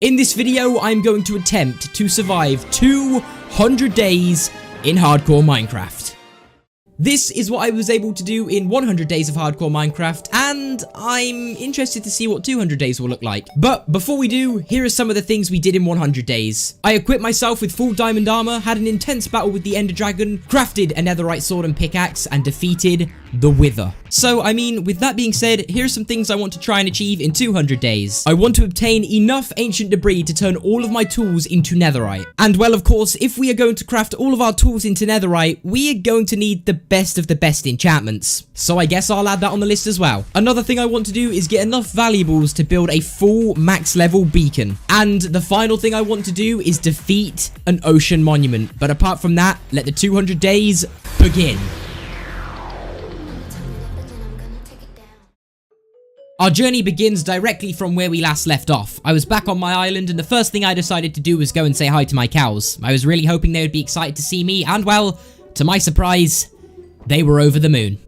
In this video, I'm going to attempt to survive 200 days in hardcore Minecraft. This is what I was able to do in 100 days of hardcore Minecraft, and I'm interested to see what 200 days will look like. But before we do, here are some of the things we did in 100 days. I equipped myself with full diamond armor, had an intense battle with the Ender Dragon, crafted a netherite sword and pickaxe, and defeated the Wither. So, I mean, with that being said, here are some things I want to try and achieve in 200 days. I want to obtain enough ancient debris to turn all of my tools into netherite. And well, of course, if we are going to craft all of our tools into netherite, we are going to need the best of the best enchantments. So I guess I'll add that on the list as well. Another thing I want to do is get enough valuables to build a full max level beacon. And the final thing I want to do is defeat an ocean monument. But apart from that, let the 200 days begin. Our journey begins directly from where we last left off. I was back on my island, and the first thing I decided to do was go and say hi to my cows. I was really hoping they would be excited to see me, and well, to my surprise, they were over the moon.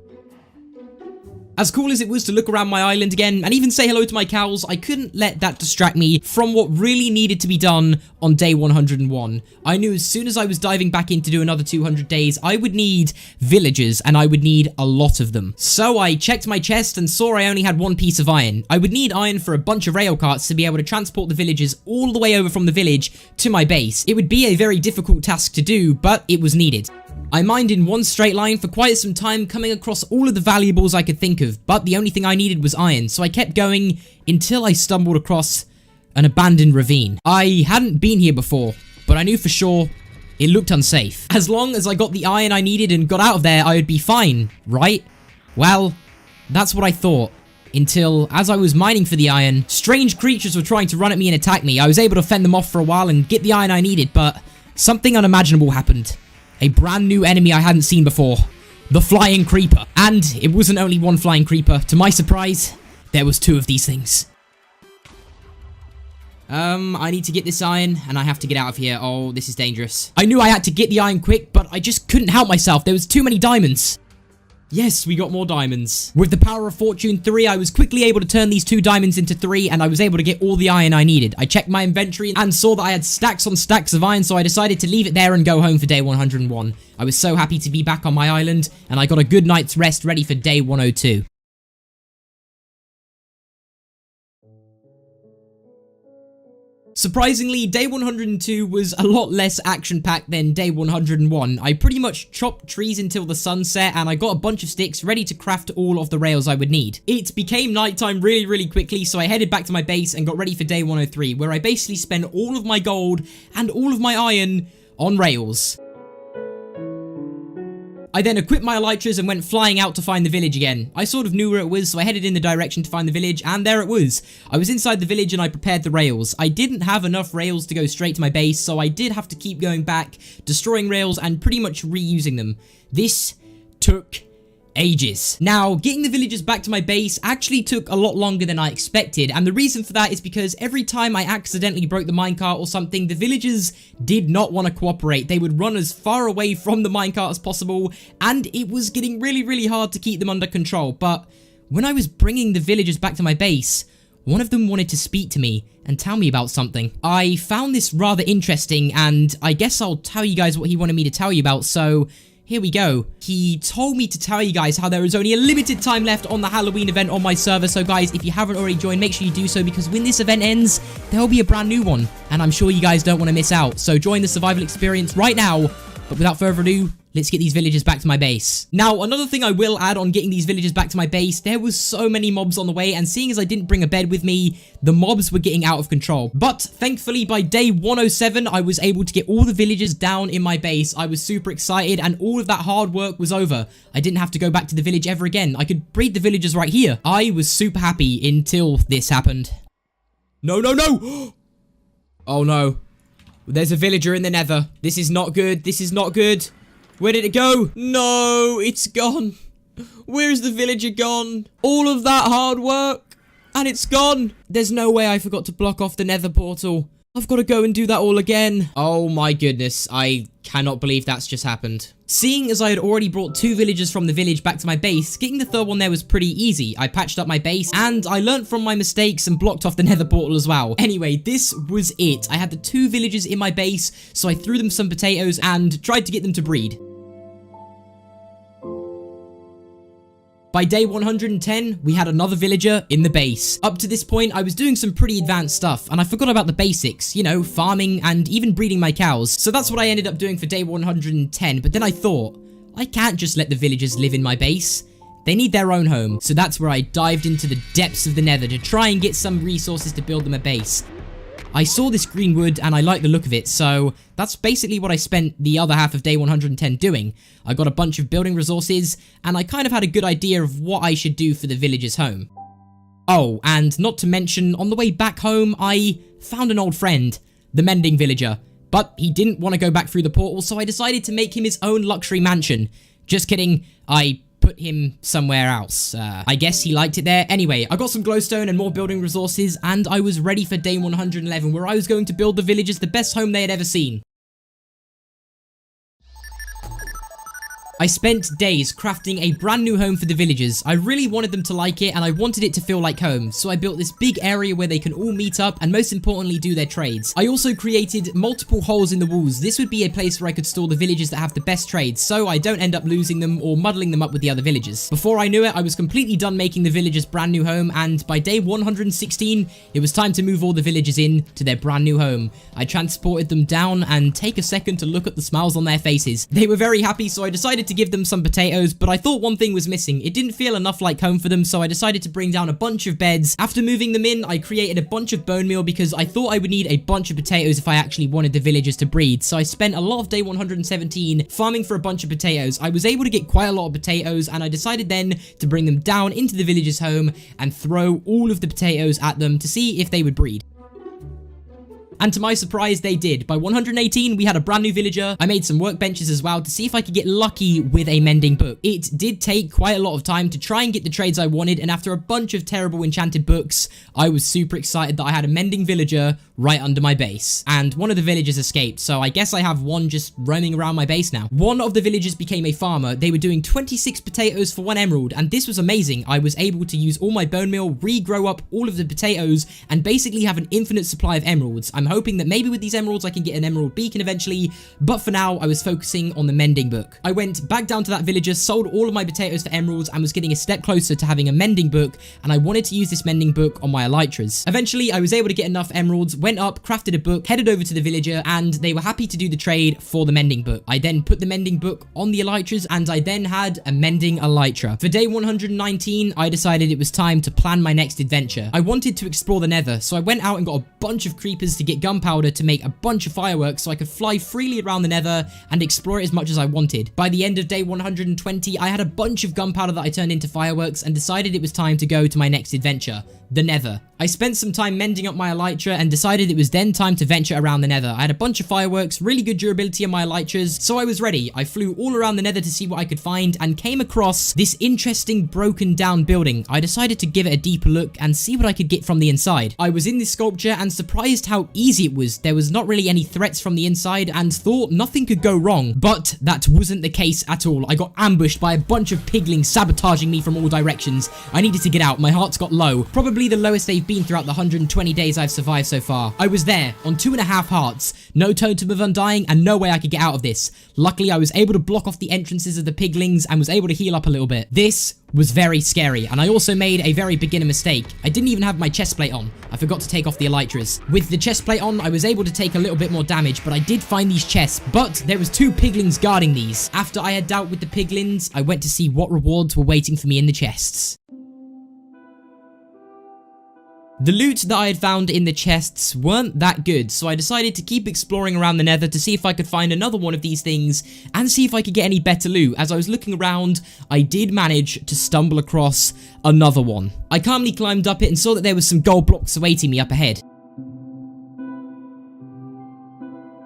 As cool as it was to look around my island again and even say hello to my cows, I couldn't let that distract me from what really needed to be done on day 101. I knew as soon as I was diving back in to do another 200 days, I would need villagers, and I would need a lot of them. So I checked my chest and saw I only had one piece of iron. I would need iron for a bunch of rail carts to be able to transport the villagers all the way over from the village to my base. It would be a very difficult task to do, but it was needed. I mined in one straight line for quite some time, coming across all of the valuables I could think of, but the only thing I needed was iron, so I kept going until I stumbled across an abandoned ravine. I hadn't been here before, but I knew for sure it looked unsafe. As long as I got the iron I needed and got out of there, I would be fine, right? Well, that's what I thought. Until, as I was mining for the iron, strange creatures were trying to run at me and attack me. I was able to fend them off for a while and get the iron I needed, but something unimaginable happened. A brand new enemy I hadn't seen before. The flying creeper. And it wasn't only one flying creeper. To my surprise, there was two of these things. I need to get this iron, and I have to get out of here. Oh, this is dangerous. I knew I had to get the iron quick, but I just couldn't help myself. There was too many diamonds. Yes, we got more diamonds. With the power of Fortune 3, I was quickly able to turn these 2 diamonds into 3, and I was able to get all the iron I needed. I checked my inventory and saw that I had stacks on stacks of iron, so I decided to leave it there and go home for day 101. I was so happy to be back on my island, and I got a good night's rest ready for day 102. Surprisingly, day 102 was a lot less action-packed than day 101. I pretty much chopped trees until the sun set, and I got a bunch of sticks ready to craft all of the rails I would need. It became nighttime really quickly, so I headed back to my base and got ready for day 103, where I basically spent all of my gold and all of my iron on rails. I then equipped my elytras and went flying out to find the village again. I sort of knew where it was, so I headed in the direction to find the village, and there it was. I was inside the village and I prepared the rails. I didn't have enough rails to go straight to my base, so I did have to keep going back, destroying rails and pretty much reusing them. This took ages. Now, getting the villagers back to my base actually took a lot longer than I expected, and the reason for that is because every time I accidentally broke the minecart or something, the villagers did not want to cooperate. They would run as far away from the minecart as possible, and it was getting really hard to keep them under control. But when I was bringing the villagers back to my base, one of them wanted to speak to me and tell me about something. I found this rather interesting, and I guess I'll tell you guys what he wanted me to tell you about, so here we go. He told me to tell you guys how there is only a limited time left on the Halloween event on my server. So guys, if you haven't already joined, make sure you do so, because when this event ends, there will be a brand new one. And I'm sure you guys don't want to miss out. So join the survival experience right now. But without further ado, let's get these villagers back to my base. Now, another thing I will add on getting these villagers back to my base, there was so many mobs on the way, and seeing as I didn't bring a bed with me, the mobs were getting out of control. But thankfully, by day 107, I was able to get all the villagers down in my base. I was super excited, and all of that hard work was over. I didn't have to go back to the village ever again. I could breed the villagers right here. I was super happy until this happened. No! Oh no. There's a villager in the nether. This is not good. This is not good. Where did it go? No, it's gone. Where's the villager gone? All of that hard work, and it's gone. There's no way I forgot to block off the nether portal. I've got to go and do that all again. Oh my goodness, I cannot believe that's just happened. Seeing as I had already brought 2 villagers from the village back to my base, getting the 3rd one there was pretty easy. I patched up my base, and I learnt from my mistakes and blocked off the nether portal as well. Anyway, this was it. I had the 2 villagers in my base, so I threw them some potatoes and tried to get them to breed. By day 110, we had another villager in the base. Up to this point, I was doing some pretty advanced stuff, and I forgot about the basics, you know, farming and even breeding my cows. So that's what I ended up doing for day 110, but then I thought, I can't just let the villagers live in my base. They need their own home. So that's where I dived into the depths of the nether to try and get some resources to build them a base. I saw this green wood and I liked the look of it, so that's basically what I spent the other half of day 110 doing. I got a bunch of building resources, and I kind of had a good idea of what I should do for the villager's home. Oh, and not to mention, on the way back home, I found an old friend, the mending villager. But he didn't want to go back through the portal, so I decided to make him his own luxury mansion. Just kidding, I put him somewhere else. I guess he liked it there. Anyway, I got some glowstone and more building resources, and I was ready for day 111, where I was going to build the villagers the best home they had ever seen. I spent days crafting a brand new home for the villagers. I really wanted them to like it, and I wanted it to feel like home, so I built this big area where they can all meet up and most importantly do their trades. I also created multiple holes in the walls. This would be a place where I could store the villagers that have the best trades, so I don't end up losing them or muddling them up with the other villagers. Before I knew it, I was completely done making the villagers' brand new home, and by day 116, it was time to move all the villagers in to their brand new home. I transported them down, and take a second to look at the smiles on their faces. They were very happy, so I decided to give them some potatoes, but I thought one thing was missing. It didn't feel enough like home for them, so I decided to bring down a bunch of beds. After moving them in, I created a bunch of bone meal because I thought I would need a bunch of potatoes if I actually wanted the villagers to breed. So I spent a lot of day 117 farming for a bunch of potatoes. I was able to get quite a lot of potatoes, and I decided then to bring them down into the villagers' home and throw all of the potatoes at them to see if they would breed. And to my surprise, they did. By 118, we had a brand new villager. I made some workbenches as well to see if I could get lucky with a mending book. It did take quite a lot of time to try and get the trades I wanted, and after a bunch of terrible enchanted books, I was super excited that I had a mending villager right under my base. And one of the villagers escaped, so I guess I have one just roaming around my base now. One of the villagers became a farmer. They were doing 26 potatoes for 1 emerald, and this was amazing. I was able to use all my bone meal, regrow up all of the potatoes, and basically have an infinite supply of emeralds. I'm hoping that maybe with these emeralds I can get an emerald beacon eventually, but for now I was focusing on the mending book. I went back down to that villager, sold all of my potatoes for emeralds, and was getting a step closer to having a mending book, and I wanted to use this mending book on my elytras. Eventually I was able to get enough emeralds, went up, crafted a book, headed over to the villager, and they were happy to do the trade for the mending book. I then put the mending book on the elytras, and I then had a mending elytra. For day 119, I decided it was time to plan my next adventure. I wanted to explore the nether, so I went out and got a bunch of creepers to get gunpowder to make a bunch of fireworks so I could fly freely around the nether and explore it as much as I wanted. By the end of day 120, I had a bunch of gunpowder that I turned into fireworks and decided it was time to go to my next adventure, the nether. I spent some time mending up my elytra and decided it was then time to venture around the nether. I had a bunch of fireworks, really good durability on my elytras, so I was ready. I flew all around the nether to see what I could find and came across this interesting broken down building. I decided to give it a deeper look and see what I could get from the inside. I was in this sculpture and surprised how easy it was. There was not really any threats from the inside and thought nothing could go wrong, but that wasn't the case at all. I got ambushed by a bunch of piglings sabotaging me from all directions. I needed to get out. My hearts got low. Probably the lowest they've been throughout the 120 days I've survived so far. I was there on 2.5 hearts, no totem of undying, and no way I could get out of this. Luckily, I was able to block off the entrances of the piglings and was able to heal up a little bit. This was very scary, and I also made a very beginner mistake. I didn't even have my chest plate on. I forgot to take off the elytras. With the chest plate on, I was able to take a little bit more damage, but I did find these chests, but there was 2 piglings guarding these. After I had dealt with the piglins, I went to see what rewards were waiting for me in the chests. The loot that I had found in the chests weren't that good, so I decided to keep exploring around the nether to see if I could find another one of these things and see if I could get any better loot. As I was looking around, I did manage to stumble across another one. I calmly climbed up it and saw that there was some gold blocks awaiting me up ahead,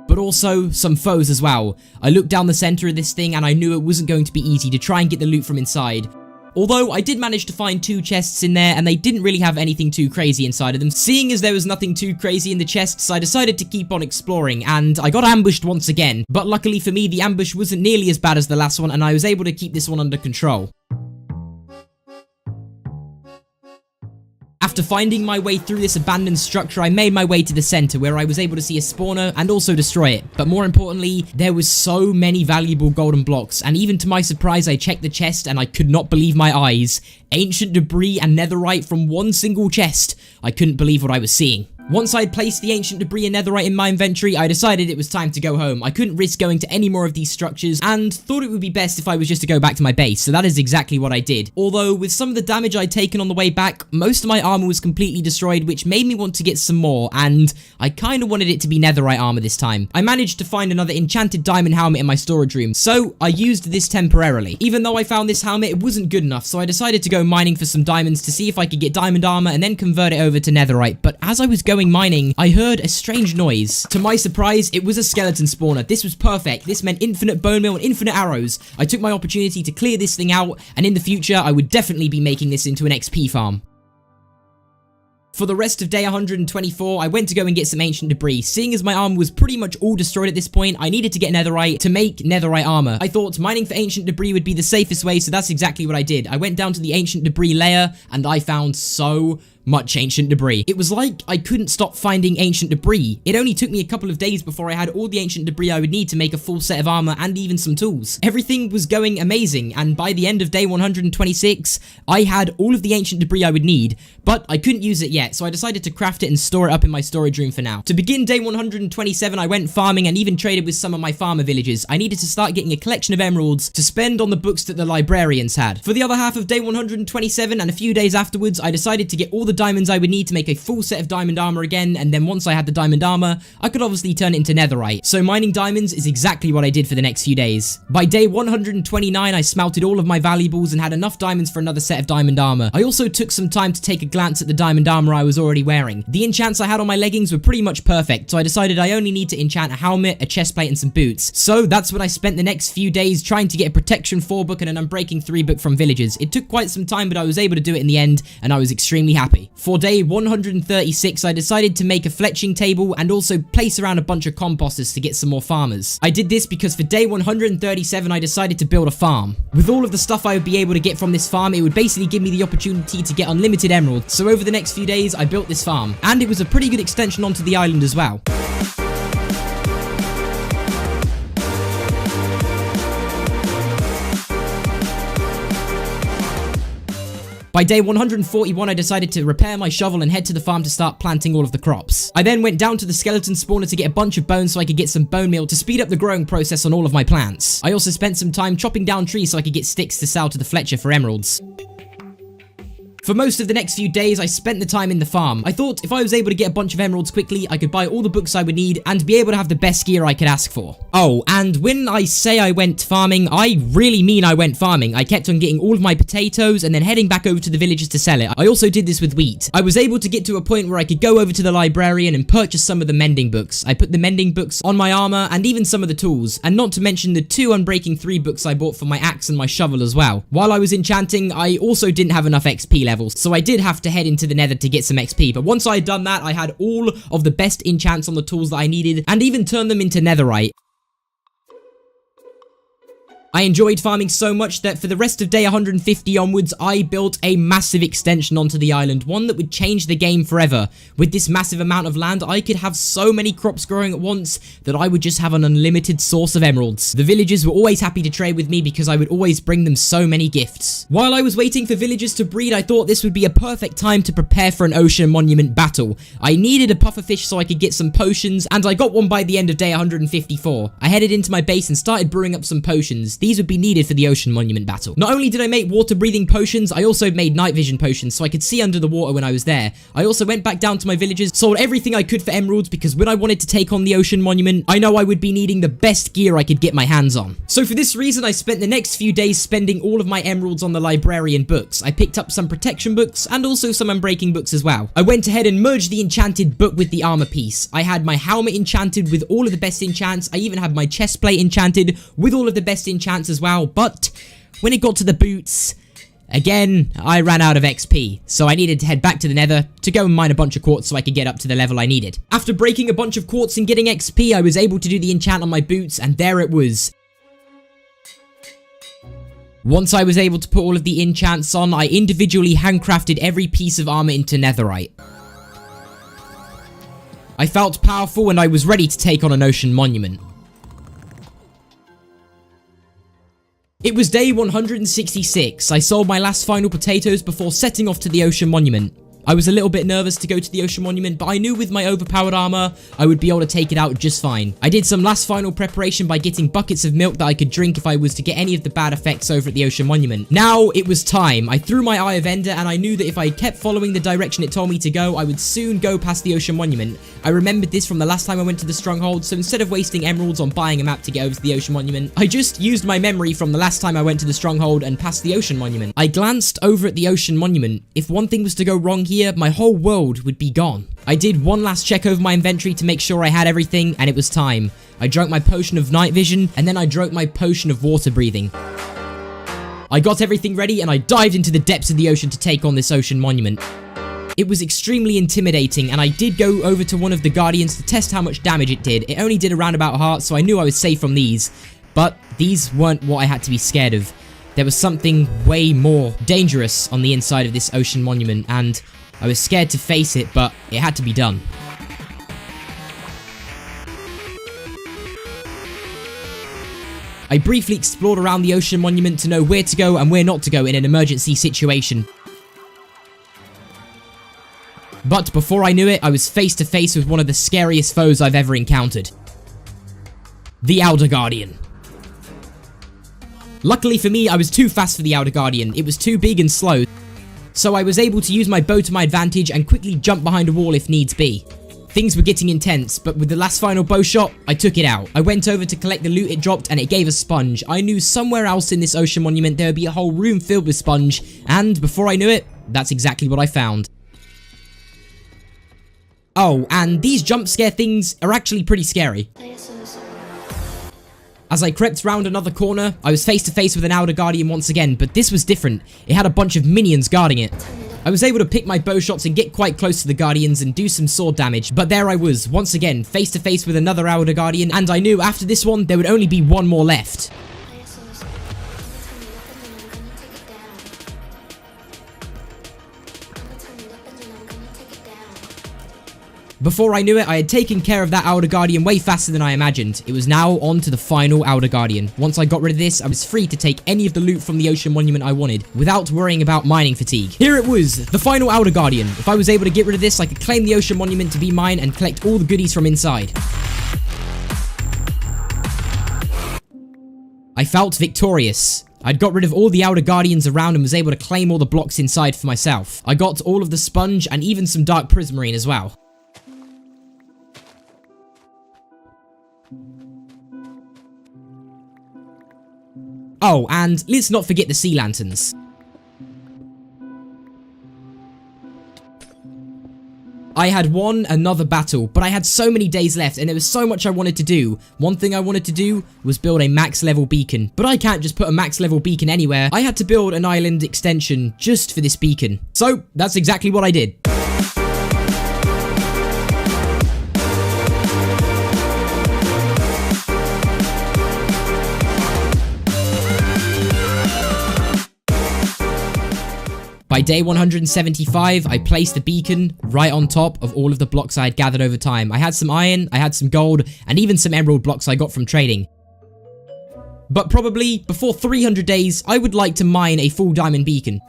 but also some foes as well. I looked down the center of this thing and I knew it wasn't going to be easy to try and get the loot from inside. Although I did manage to find 2 chests in there and they didn't really have anything too crazy inside of them. Seeing as there was nothing too crazy in the chests, I decided to keep on exploring and I got ambushed once again. But luckily for me, the ambush wasn't nearly as bad as the last one and I was able to keep this one under control. After finding my way through this abandoned structure, I made my way to the center where I was able to see a spawner and also destroy it. But more importantly, there was so many valuable golden blocks, and even to my surprise, I checked the chest and I could not believe my eyes. Ancient debris and netherite from one single chest. I couldn't believe what I was seeing. Once I'd placed the ancient debris and netherite in my inventory, I decided it was time to go home. I couldn't risk going to any more of these structures and thought it would be best if I was just to go back to my base, so that is exactly what I did. Although, with some of the damage I'd taken on the way back, most of my armor was completely destroyed, which made me want to get some more, and I kinda wanted it to be netherite armor this time. I managed to find another enchanted diamond helmet in my storage room, so I used this temporarily. Even though I found this helmet, it wasn't good enough, so I decided to go mining for some diamonds to see if I could get diamond armor and then convert it over to netherite. But as I was going mining, I heard a strange noise. To my surprise, it was a skeleton spawner. This was perfect. This meant infinite bone meal and infinite arrows. I took my opportunity to clear this thing out, and in the future, I would definitely be making this into an XP farm. For the rest of day 124, I went to go and get some ancient debris. Seeing as my armor was pretty much all destroyed at this point, I needed to get netherite to make netherite armor. I thought mining for ancient debris would be the safest way, so that's exactly what I did. I went down to the ancient debris layer, and I found so much ancient debris. It was like I couldn't stop finding ancient debris. It only took me a couple of days before I had all the ancient debris I would need to make a full set of armor and even some tools. Everything was going amazing, and by the end of day 126, I had all of the ancient debris I would need, but I couldn't use it yet, so I decided to craft it and store it up in my storage room for now. To begin day 127, I went farming and even traded with some of my farmer villagers. I needed to start getting a collection of emeralds to spend on the books that the librarians had. For the other half of day 127 and a few days afterwards, I decided to get all the diamonds I would need to make a full set of diamond armor again, and then once I had the diamond armor, I could obviously turn it into netherite. So mining diamonds is exactly what I did for the next few days. By day 129, I smelted all of my valuables and had enough diamonds for another set of diamond armor. I also took some time to take a glance at the diamond armor I was already wearing. The enchants I had on my leggings were pretty much perfect, so I decided I only need to enchant a helmet, a chestplate, and some boots. So that's when I spent the next few days trying to get a protection 4 book and an unbreaking 3 book from villagers. It took quite some time, but I was able to do it in the end, and I was extremely happy. For day 136, I decided to make a fletching table and also place around a bunch of composters to get some more farmers. I did this because for day 137, I decided to build a farm. With all of the stuff I would be able to get from this farm, it would basically give me the opportunity to get unlimited emeralds. So over the next few days, I built this farm, and it was a pretty good extension onto the island as well. By day 141, I decided to repair my shovel and head to the farm to start planting all of the crops. I then went down to the skeleton spawner to get a bunch of bones so I could get some bone meal to speed up the growing process on all of my plants. I also spent some time chopping down trees so I could get sticks to sell to the Fletcher for emeralds. For most of the next few days, I spent the time in the farm. I thought if I was able to get a bunch of emeralds quickly, I could buy all the books I would need and be able to have the best gear I could ask for. Oh, and when I say I went farming, I really mean I went farming. I kept on getting all of my potatoes and then heading back over to the villages to sell it. I also did this with wheat. I was able to get to a point where I could go over to the librarian and purchase some of the mending books. I put the mending books on my armor and even some of the tools, and not to mention the 2 unbreaking 3 books I bought for my axe and my shovel as well. While I was enchanting, I also didn't have enough XP levels, so I did have to head into the nether to get some XP, but once I had done that, I had all of the best enchants on the tools that I needed and even turned them into netherite. I enjoyed farming so much that for the rest of day 150 onwards, I built a massive extension onto the island, one that would change the game forever. With this massive amount of land, I could have so many crops growing at once that I would just have an unlimited source of emeralds. The villagers were always happy to trade with me because I would always bring them so many gifts. While I was waiting for villagers to breed, I thought this would be a perfect time to prepare for an ocean monument battle. I needed a pufferfish so I could get some potions, and I got one by the end of day 154. I headed into my base and started brewing up some potions. These would be needed for the ocean monument battle. Not only did I make water breathing potions, I also made night vision potions so I could see under the water when I was there. I also went back down to my villages, sold everything I could for emeralds because when I wanted to take on the ocean monument, I know I would be needing the best gear I could get my hands on. So for this reason, I spent the next few days spending all of my emeralds on the librarian books. I picked up some protection books and also some unbreaking books as well. I went ahead and merged the enchanted book with the armor piece. I had my helmet enchanted with all of the best enchants. I even had my chest plate enchanted with all of the best enchants as well. But when it got to the boots, Again, I ran out of XP, so I needed to head back to the nether to go and mine a bunch of quartz so I could get up to the level I needed. After breaking a bunch of quartz and getting XP, I was able to do the enchant on my boots, and there it was. Once I was able to put all of the enchants on, I individually handcrafted every piece of armor into netherite. I felt powerful and I was ready to take on an ocean monument. It was day 166. I sold my last final potatoes before setting off to the ocean monument. I was a little bit nervous to go to the ocean monument, but I knew with my overpowered armor, I would be able to take it out just fine. I did some last final preparation by getting buckets of milk that I could drink if I was to get any of the bad effects over at the ocean monument. Now, it was time. I threw my Eye of Ender, and I knew that if I kept following the direction it told me to go, I would soon go past the ocean monument. I remembered this from the last time I went to the stronghold, so instead of wasting emeralds on buying a map to get over to the ocean monument, I just used my memory from the last time I went to the stronghold and passed the ocean monument. I glanced over at the ocean monument. If one thing was to go wrong here, my whole world would be gone. I did one last check over my inventory to make sure I had everything, and it was time. I drank my potion of night vision, and then I drank my potion of water breathing. I got everything ready, and I dived into the depths of the ocean to take on this ocean monument. It was extremely intimidating, and I did go over to one of the guardians to test how much damage it did. It only did a roundabout heart, so I knew I was safe from these. But these weren't what I had to be scared of. There was something way more dangerous on the inside of this ocean monument, and I was scared to face it, but it had to be done. I briefly explored around the ocean monument to know where to go and where not to go in an emergency situation. But before I knew it, I was face to face with one of the scariest foes I've ever encountered. The Outer Guardian. Luckily for me, I was too fast for the Outer Guardian. It was too big and slow. So I was able to use my bow to my advantage and quickly jump behind a wall if needs be. Things were getting intense, but with the last final bow shot, I took it out. I went over to collect the loot it dropped and it gave a sponge. I knew somewhere else in this ocean monument there would be a whole room filled with sponge, and before I knew it, that's exactly what I found. Oh, and these jump scare things are actually pretty scary. As I crept round another corner, I was face to face with an Outer Guardian once again, but this was different. It had a bunch of minions guarding it. I was able to pick my bow shots and get quite close to the Guardians and do some sword damage, but there I was, once again, face to face with another Outer Guardian, and I knew after this one, there would only be one more left. Before I knew it, I had taken care of that Outer Guardian way faster than I imagined. It was now on to the final Outer Guardian. Once I got rid of this, I was free to take any of the loot from the ocean monument I wanted, without worrying about mining fatigue. Here it was, the final Outer Guardian. If I was able to get rid of this, I could claim the ocean monument to be mine and collect all the goodies from inside. I felt victorious. I'd got rid of all the Outer Guardians around and was able to claim all the blocks inside for myself. I got all of the sponge and even some dark prismarine as well. Oh, and let's not forget the sea lanterns. I had won another battle, but I had so many days left and there was so much I wanted to do. One thing I wanted to do was build a max level beacon, but I can't just put a max level beacon anywhere. I had to build an island extension just for this beacon. So that's exactly what I did. By day 175, I placed the beacon right on top of all of the blocks I had gathered over time. I had some iron, I had some gold, and even some emerald blocks I got from trading. But probably, before 300 days, I would like to mine a full diamond beacon.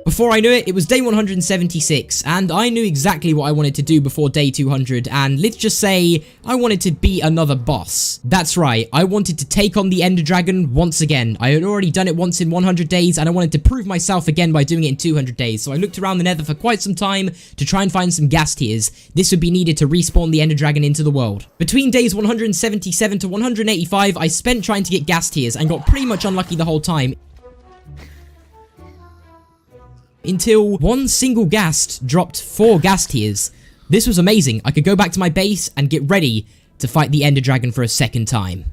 Before I knew it, it was day 176, and I knew exactly what I wanted to do before day 200, and let's just say, I wanted to be another boss. That's right, I wanted to take on the Ender Dragon once again. I had already done it once in 100 days, and I wanted to prove myself again by doing it in 200 days, so I looked around the nether for quite some time to try and find some gas tiers. This would be needed to respawn the Ender Dragon into the world. Between days 177 to 185, I spent trying to get gas tiers, and got pretty much unlucky the whole time. Until one single ghast dropped 4 gas tiers. This was amazing. I could go back to my base and get ready to fight the Ender Dragon for a second time.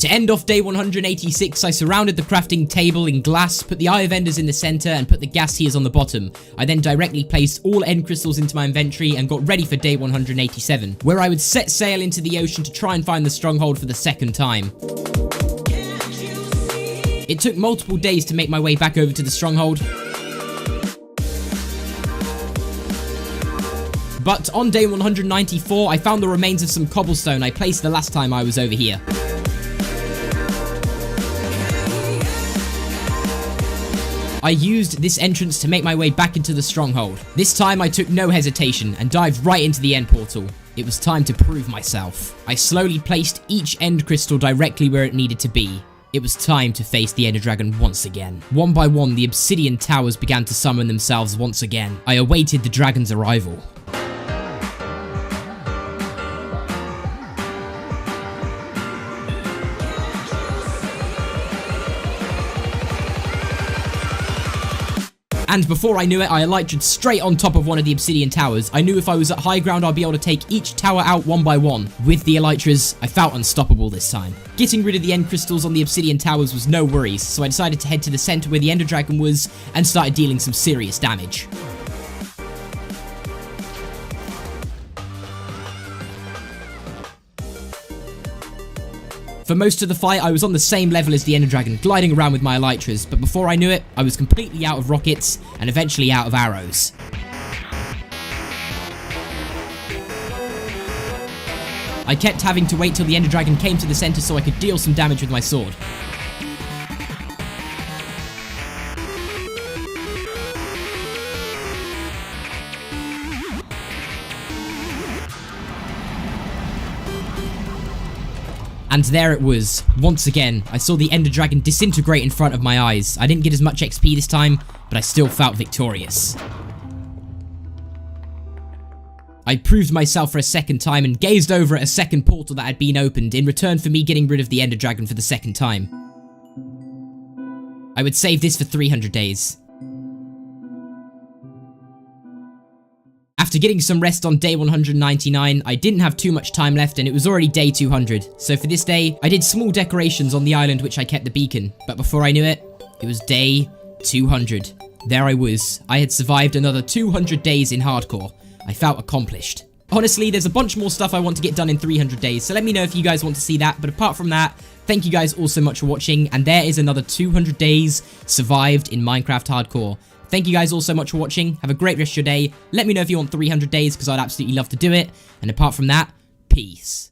To end off day 186, I surrounded the crafting table in glass, put the eye of enders in the center, and put the gas heaters on the bottom. I then directly placed all end crystals into my inventory and got ready for day 187, where I would set sail into the ocean to try and find the stronghold for the second time. It took multiple days to make my way back over to the stronghold. But on day 194, I found the remains of some cobblestone I placed the last time I was over here. I used this entrance to make my way back into the stronghold. This time I took no hesitation and dived right into the end portal. It was time to prove myself. I slowly placed each end crystal directly where it needed to be. It was time to face the Ender Dragon once again. One by one, the obsidian towers began to summon themselves once again. I awaited the dragon's arrival. And before I knew it, I elytred straight on top of one of the obsidian towers. I knew if I was at high ground, I'd be able to take each tower out one by one. With the elytras, I felt unstoppable this time. Getting rid of the end crystals on the obsidian towers was no worries, so I decided to head to the center where the Ender Dragon was and started dealing some serious damage. For most of the fight, I was on the same level as the Ender Dragon, gliding around with my elytras, but before I knew it, I was completely out of rockets and eventually out of arrows. I kept having to wait till the Ender Dragon came to the center so I could deal some damage with my sword. And there it was. Once again, I saw the Ender Dragon disintegrate in front of my eyes. I didn't get as much XP this time, but I still felt victorious. I proved myself for a second time and gazed over at a second portal that had been opened in return for me getting rid of the Ender Dragon for the second time. I would save this for 300 days. After getting some rest on day 199, I didn't have too much time left and it was already day 200. So for this day, I did small decorations on the island which I kept the beacon. But before I knew it, it was day 200. There I was. I had survived another 200 days in hardcore. I felt accomplished. Honestly, there's a bunch more stuff I want to get done in 300 days, so let me know if you guys want to see that. But apart from that, thank you guys all so much for watching, and there is another 200 days survived in Minecraft Hardcore. Thank you guys all so much for watching. Have a great rest of your day. Let me know if you want 300 days, because I'd absolutely love to do it. And apart from that, peace.